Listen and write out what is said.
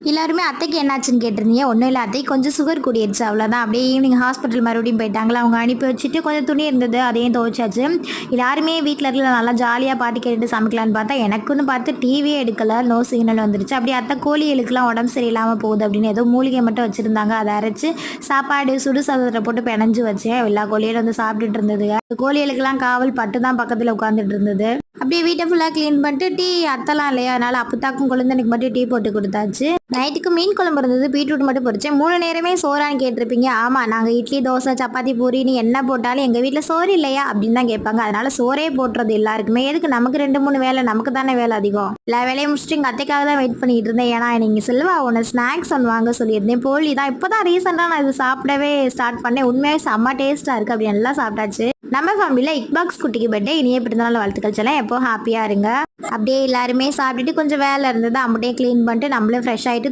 எல்லாருமே அத்தைக்கு என்னாச்சுன்னு கேட்டிருந்தீங்க. ஒன்றும் இல்லை, அத்தைக்கு கொஞ்சம் சுகர் கூடிருச்சு அவ்வளோதான். அப்படியே ஈவினிங் ஹாஸ்பிட்டல் மறுபடியும் போயிட்டாங்களா, அவங்க அனுப்பி வச்சுட்டு கொஞ்சம் துணி இருந்தது அதையும் துவைச்சாச்சு. எல்லாருமே வீட்டில் இருக்கல நல்லா ஜாலியாக பாட்டு கேட்டுட்டு சமைக்கலான்னு பார்த்தா எனக்குன்னு பார்த்து டிவியே எடுக்கலை, நோ சிக்னல் வந்துருச்சு. அப்படியே அத்தை கோழிகளுக்கெல்லாம் உடம்பு சரியில்லாமல் போகுது அப்படின்னு ஏதோ மூலிகை மட்டும் வச்சுருந்தாங்க, அதை அரைச்சி சாப்பாடு சுடு சாதத்தில் போட்டு பிணைஞ்சு வச்சேன். எல்லா கோழிகளும் வந்து சாப்பிட்டுட்டு இருந்ததுங்க. கோழிகளுக்கெல்லாம் காவல் பட்டு தான் பக்கத்தில் உட்காந்துட்டு இருந்தது. அப்படியே வீட்டை ஃபுல்லாக க்ளீன் பண்ணிட்டு டீ அத்தலாம் இல்லையா, அதனால் அப்புத்தாக்கும் குழந்தைக்கு மட்டும் டீ போட்டு கொடுத்தாச்சு. நைட்டுக்கு மீன் குழம்பு இருந்தது, பீட்ரூட் மட்டும் பொரிச்சேன். 3 நேரமே சோறான்னு கேட்டிருப்பீங்க. ஆமாம், நாங்கள் இட்லி தோசை சப்பாத்தி பூரி நீ என்ன போட்டாலும் எங்கள் வீட்டில் சோறு இல்லையா அப்படின்னு தான் கேட்பாங்க. அதனால சோறே போட்டுறது எல்லாருக்குமே. எதுக்கு நமக்கு 2 3 வேலை, நமக்கு தானே வேலை அதிகம். எல்லா வேலையும் முடிச்சுட்டு எங்கள் அத்தைக்காக தான் வெயிட் பண்ணிட்டு இருந்தேன். ஏன்னா நீங்கள் செல்வா உன்னை ஸ்நாக்ஸ் ஒன்று வாங்க சொல்லியிருந்தேன், போலி தான். இப்போ தான் ரீசெண்டாக நான் இது சாப்பிடவே ஸ்டார்ட் பண்ணேன். உண்மையாக செம்ம டேஸ்ட்டாக இருக்குது. அப்படி நல்லா சாப்பிட்டாச்சு. நம்ம ஃபேமிலியில் இக்பாக்ஸ் குட்டிக்கு பர்த்டே, இனியே பிறந்தநாள் வாழ்த்துக்கள் சொல்லலாம். எப்போ ஹாப்பியாக இருங்க. அப்படியே எல்லாருமே சாப்பிட்டுட்டு கொஞ்சம் வேலை இருந்தது, அப்படியே க்ளீன் பண்ணிட்டு நம்மளும் ஃப்ரெஷ் ஆகிட்டு